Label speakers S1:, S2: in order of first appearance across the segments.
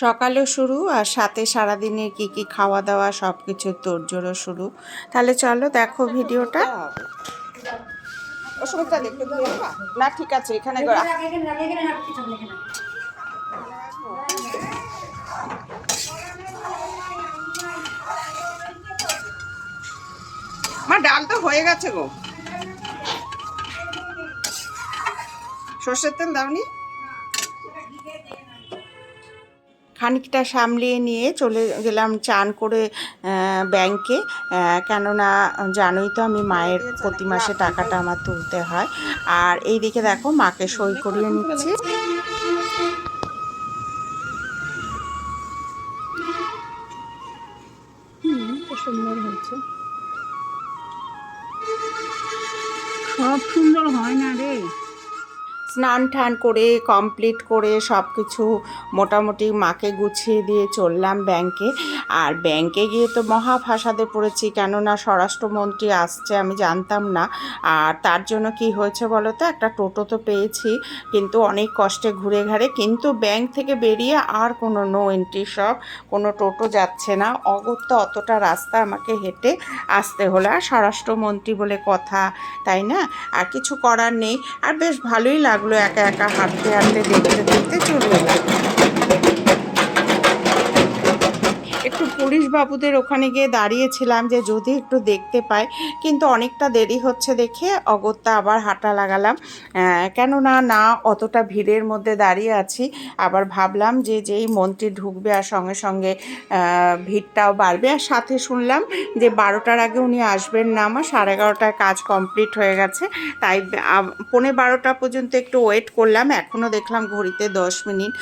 S1: সকালও শুরু আর সাথে সারাদিনের কি খাওয়া দাওয়া সব কিছুর তোড়জোড়ও শুরু। তাহলে চলো দেখো ভিডিওটা। না ঠিক আছে, এখানে মা ডাল তো হয়ে গেছে গো। সর্ষের তেল দাওনি? খানিকটা সামলিয়ে নিয়ে চলে গেলাম চান করে ব্যাংকে, কেননা জানোই তো আমি মায়ের প্রতি মাসে টাকাটা আমার তুলতে হয়। আর এইদিকে দেখো মাকে সই করিয়ে নিচ্ছি। সুন্দর হয়েছে, সব সুন্দর হয় না রে। স্নান টান করে কমপ্লিট করে সব কিছু মোটামুটি মাকে গুছিয়ে দিয়ে চললাম ব্যাংকে। আর ব্যাংকে গিয়ে তো মহা ফাসাদে পড়েছি, কেননা স্বরাষ্ট্রমন্ত্রী আসছে আমি জানতাম না। আর তার জন্য কি হয়েছে বলো তো, একটা টোটো তো পেয়েছি, কিন্তু অনেক কষ্টে ঘুরে ঘাড়ে, কিন্তু ব্যাংক থেকে বেরিয়ে আর কোনো নো এন্ট্রি সব, কোনো টোটো যাচ্ছে না। অগত্যা অতটা রাস্তা আমাকে হেঁটে আসতে হলো। আর স্বরাষ্ট্রমন্ত্রী বলে কথা, তাই না? আর কিছু করার নেই। আর বেশ ভালোই লাগলো একা একা হাঁটতে হাঁটতে দেখতে দেখতে চলে এলাম। একটু পুলিশ বাবুদের ওখানে গিয়ে দাঁড়িয়েছিলাম যে যদি একটু দেখতে পাই, কিন্তু অনেকটা দেরি হচ্ছে দেখে অগত্যা আবার হাঁটা লাগালাম। কেননা না অতটা ভিড়ের মধ্যে দাঁড়িয়ে আছি, আবার ভাবলাম যে যেই মন্ত্রী ঢুকবে আর সঙ্গে সঙ্গে ভিড়টাও বাড়বে। আর সাথে শুনলাম যে 12টার আগে উনি আসবেন না, আমার 11:30টায় কাজ কমপ্লিট হয়ে গেছে। তাই 11:45 পর্যন্ত একটু ওয়েট করলাম, এখনও দেখলাম ঘড়িতে 10 মিনিট।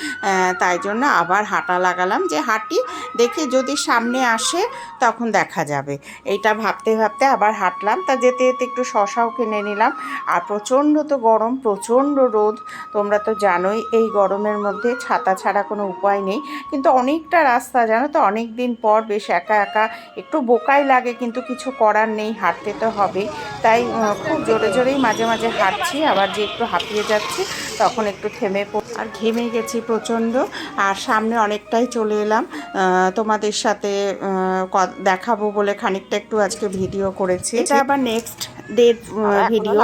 S1: তাই জন্য আবার হাঁটা লাগালাম, যে হাঁটি দেখি যদি সামনে আসে তখন দেখা যাবে। এইটা ভাবতে ভাবতে আবার হাঁটলাম। তা যেতে যেতে একটু শশাও কিনে নিলাম। আর প্রচণ্ড তো গরম, প্রচণ্ড রোদ, তোমরা তো জানোই এই গরমের মধ্যে ছাতা ছাড়া কোনো উপায় নেই। কিন্তু অনেকটা রাস্তা জানো তো, অনেক দিন পর বেশ একা একা একটু বোকাই লাগে, কিন্তু কিছু করার নেই, হাঁটতে তো হবেই। তাই খুব জোরে জোরেই মাঝে মাঝে হাঁটছি, আবার যে একটু হাঁপিয়ে যাচ্ছি তখন একটু থেমে আর ঘেমে গেছি প্রচণ্ড। আর সামনে অনেকটাই চলে এলাম, তোমাদের সাথে দেখাবো বলে খানিকটা একটু আজকে ভিডিও করেছি। এটা আবার নেক্সট ডে ভিডিও,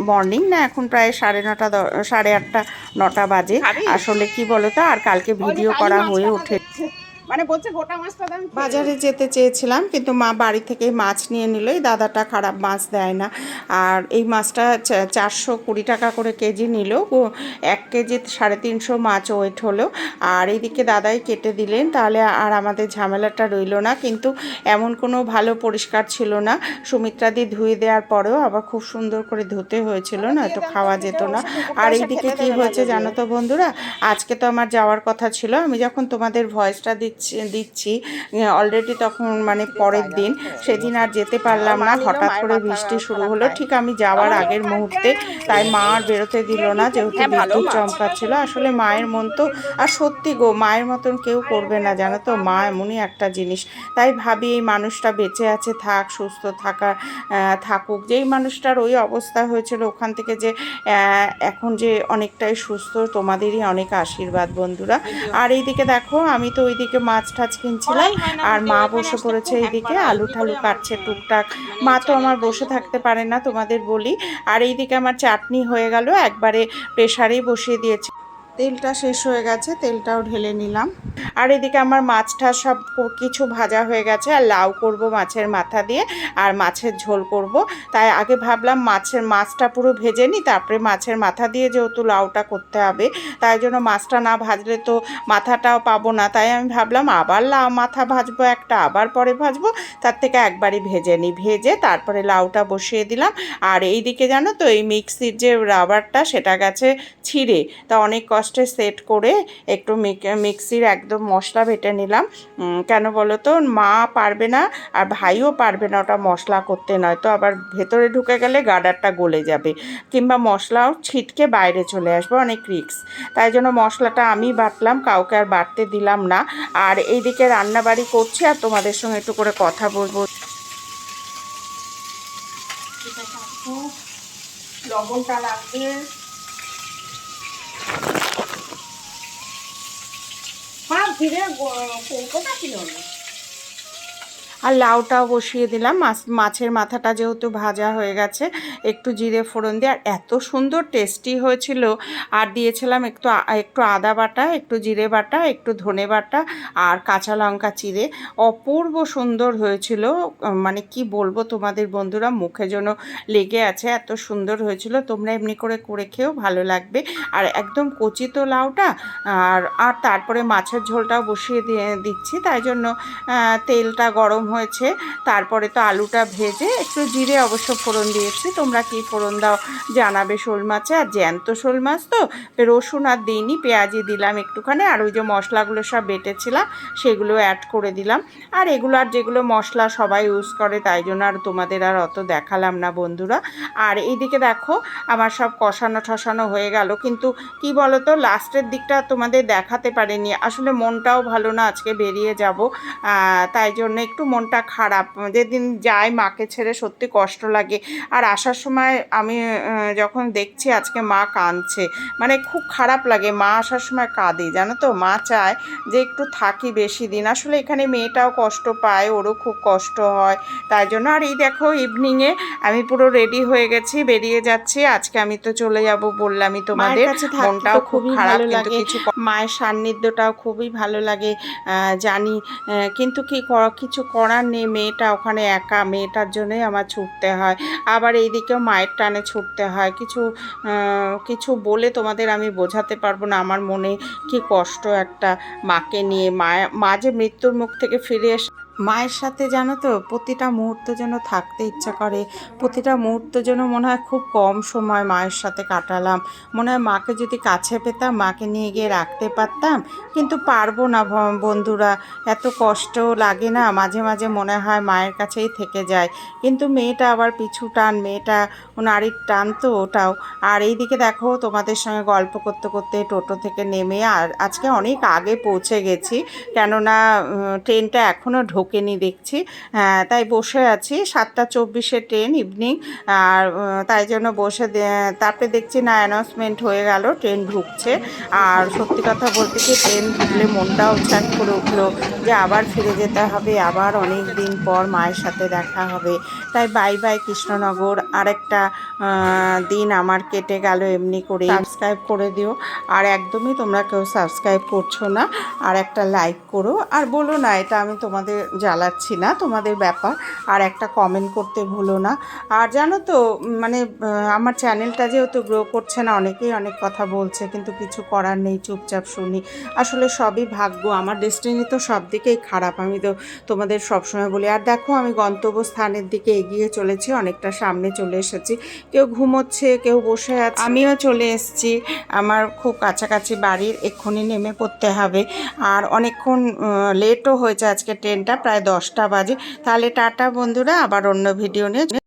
S1: মর্নিং না, এখন প্রায় 9:30 8:30 9টা বাজে। আসলে কি বলতো, আর কালকে ভিডিও করা হয়ে ওঠে, মানে বলছে গোটা মাছটা দাম। বাজারে যেতে চেয়েছিলাম, কিন্তু মা বাড়ি থেকে মাছ নিয়ে নিল। এই দাদাটা খারাপ মাছ দেয় না। আর এই মাছটা 420 টাকা করে কেজি নিল। 1 কেজি 350 মাছ ওয়েট হলো। আর এইদিকে দাদাই কেটে দিলেন, তাহলে আর আমাদের ঝামেলাটা রইল না। কিন্তু এমন কোনো ভালো পরিষ্কার ছিল না, সুমিত্রাদি ধুয়ে দেওয়ার পরেও আবার খুব সুন্দর করে ধুতে হয়েছিল, না তো খাওয়া যেত না। আর এইদিকে কি হয়েছে জানো তো বন্ধুরা, আজকে তো আমার যাওয়ার কথা ছিল, আমি যখন তোমাদের ভয়েসটা দিচ্ছি অলরেডি তখন মানে পরের দিন, সেদিন আর যেতে পারলাম না। হঠাৎ করে বৃষ্টি শুরু হলো ঠিক আমি যাওয়ার আগের মুহূর্তে, তাই মা আর বেরোতে দিল না, যেহেতু বিদ্যুৎ চমকাচ্ছিল। আসলে মায়ের মন তো, আর সত্যি গো মায়ের মতন কেউ করবে না জানো তো, মা এমনই একটা জিনিস। তাই ভাবি এই মানুষটা বেঁচে আছে, থাক, সুস্থ থাকুক। যেই মানুষটার ওই অবস্থা হয়েছিল ওখান থেকে যে এখন যে অনেকটাই সুস্থ, তোমাদেরই অনেক আশীর্বাদ বন্ধুরা। আর এইদিকে দেখো আমি তো ওইদিকে মাছ টাছ কিনছিলাম, আর মা বসে পড়েছে এইদিকে আলু ঠালু কাটছে টুকটাক। মা তো আমার বসে থাকতে পারে না তোমাদের বলি। আর এইদিকে আমার চাটনি হয়ে গেল, একবারে প্রেসারেই বসিয়ে দিয়েছি। তেলটা শেষ হয়ে গেছে, তেলটাও ঢেলে নিলাম। আর এদিকে আমার মাছটা সব কিছু ভাজা হয়ে গেছে, আর লাউ করব মাছের মাথা দিয়ে, আর মাছের ঝোল করব। তাই আগে ভাবলাম মাছটা পুরো ভেজে নিই, তারপরে মাছের মাথা দিয়ে যেহেতু লাউটা করতে হবে, তাই জন্য মাছটা না ভাজলে তো মাথাটাও পাবো না। তাই আমি ভাবলাম আবার লাউ মাথা ভাজবো একটা, আবার পরে ভাজবো, তার থেকে একবারই ভেজে নিই। ভেজে তারপরে লাউটা বসিয়ে দিলাম। আর এই দিকে জানো তো এই মিক্সির যে রাবারটা সেটা গেছে ছিঁড়ে, তা অনেক কষ্টে সেট করে একটু মিক্সির একদম মশলা বেটে নিলাম। কেন বলো তো, মা পারবে না আর ভাইও পারবে না ওটা মশলা করতে, নয়তো আবার ভেতরে ঢুকে গেলে গার্ডারটা গলে যাবে, কিংবা মশলাও ছিটকে বাইরে চলে আসবে, অনেক রিস্ক। তাই জন্য মশলাটা আমি বাটলাম, কাউকে আর বাটতে দিলাম না। আর এইদিকে রান্নাবাড়ি করছি আর তোমাদের সঙ্গে একটু করে কথা বলবো। লবণটা লাগবে,
S2: ফিরে কৌটোটা ছিল না।
S1: আর লাউটাও বসিয়ে দিলাম। মাছের মাথাটা যেহেতু ভাজা হয়ে গেছে, একটু জিরে ফোড়ন দিয়ে, আর এত সুন্দর টেস্টি হয়েছিল। আর দিয়েছিলাম একটু আদা বাটা, একটু জিরে বাটা, একটু ধনে বাটা আর কাঁচা লঙ্কা চিড়ে। অপূর্ব সুন্দর হয়েছিল, মানে কি বলবো তোমাদের বন্ধুরা, মুখে যেন লেগে আছে, এত সুন্দর হয়েছিল। তোমরা এমনি করে করে খেয়েও ভালো লাগবে। আর একদম কচি তো লাউটা। আর তারপরে মাছের ঝোলটাও বসিয়ে দিচ্ছি, তাই জন্য তেলটা গরম হয়েছে। তারপরে তো আলুটা ভেজে একটু জিরে অবশ্য ফোড়ন দিয়েছি, তোমরা কি ফোড়ন দাও জানাবে। শোল মাছে, আর জ্যান্ত শোল মাছ তো রসুন আর দিইনি, পেঁয়াজি দিলাম একটুখানি, আর ওই যে মশলাগুলো সব বেটেছিলাম সেগুলো অ্যাড করে দিলাম। আর এগুলো আর যেগুলো মশলা সবাই ইউজ করে, তাই জন্য আর তোমাদের আর অত দেখালাম না বন্ধুরা। আর এইদিকে দেখো আমার সব কষানো ঠসানো হয়ে গেল, কিন্তু কি বলো তো, লাস্টের দিকটা তোমাদের দেখাতে পারিনি। আসলে মনটাও ভালো না, আজকে বেরিয়ে যাব, তাই জন্য একটু মনটা খারাপ। যেদিন যাই মাকে ছেড়ে সত্যি কষ্ট লাগে। আর আসার সময় আমি যখন দেখছি আজকে মা কাঁদছে, মানে খুব খারাপ লাগে। মা আসার সময় কাঁদে, জানো তো। মা চায় যে একটু থাকি বেশি দিন। আসলে এখানে মেয়েটাও কষ্ট পায়, ওরও খুব কষ্ট হয়, তাই জন্য। আর এই দেখো ইভিনিংয়ে আমি পুরো রেডি হয়ে গেছি, বেরিয়ে যাচ্ছি। আজকে আমি তো চলে যাব বললামই তোমাদের। মনটাও খুব খারাপ, কিন্তু কিছু মায়ের সান্নিধ্যটাও খুবই ভালো লাগে জানি, কিন্তু কিছু করার নেই। মেয়েটা ওখানে একা, মেয়েটার জন্যই আমার ছুটতে হয়। আবার এইদিকেও মায়ের টানে ছুটতে হয়। কিছু বলে তোমাদের আমি বোঝাতে পারবো না আমার মনে কি কষ্ট একটা মাকে নিয়ে। মা যে মৃত্যুর মুখ থেকে ফিরে এসে মায়ের সাথে, জানো তো, প্রতিটা মুহূর্ত যেন থাকতে ইচ্ছা করে। প্রতিটা মুহূর্ত যেন মনে হয় খুব কম সময় মায়ের সাথে কাটালাম। মনে হয় মাকে যদি কাছে পেতাম, মাকে নিয়ে গিয়ে রাখতে পারতাম, কিন্তু পারবো না বন্ধুরা। এত কষ্ট লাগে না, মাঝে মাঝে মনে হয় মায়ের কাছেই থেকে যায়। কিন্তু মেয়েটা আবার পিছু টান, মেয়েটা নারীর টান তো ওটাও। আর এইদিকে দেখো তোমাদের সঙ্গে গল্প করতে করতে টোটো থেকে নেমে আর আজকে অনেক আগে পৌঁছে গেছি, কেননা ট্রেনটা এখনও ঢোকেনি দেখছি। তাই বসে আছি, 7:24 ট্রেন ইভিনিং। আর তাই জন্য বসে, তারপরে দেখছি না, অ্যানাউন্সমেন্ট হয়ে গেল ট্রেন ঢুকছে। আর সত্যি কথা বলতে কি, ট্রেন ঢুকলে মনটাও ছ্যাঁক করে উঠলো যে আবার ফিরে যেতে হবে, আবার অনেক দিন পর মায়ের সাথে দেখা হবে। তাই বাই বাই কৃষ্ণনগর। আরেকটা দিন আমার কেটে গেল এমনি করে। সাবস্ক্রাইব করে দিও, আর একদমই তোমরা কেউ সাবস্ক্রাইব করছো না। আর একটা লাইক করো, আর বলো না এটা আমি তোমাদের জ্বালাচ্ছি না, তোমাদের ব্যাপার। আর একটা কমেন্ট করতে ভুলো না। আর জানো তো, মানে আমার চ্যানেলটা যেহেতু গ্রো করছে না, অনেকেই অনেক কথা বলছে, কিন্তু কিছু করার নেই, চুপচাপ শুনি। আসলে সবই ভাগ্য, আমার ডেস্টিনি তো সব দিকেই খারাপ, আমি তো তোমাদের সবসময় বলি। আর দেখো আমি গন্তব্যস্থানের দিকে এগিয়ে চলেছি, অনেকটা সামনে চলে এসেছি। কেউ ঘুমোচ্ছে, কেউ বসে আছে, আমিও চলে এসেছি আমার খুব কাছাকাছি বাড়ির। এক্ষুনি নেমে পড়তে হবে। আর অনেকক্ষণ লেটও হয়েছে, আজকে ট্রেনটা প্রায় 10টা বাজে। তাহলে টাটা বন্ধুরা, আবার অন্য ভিডিও নিয়ে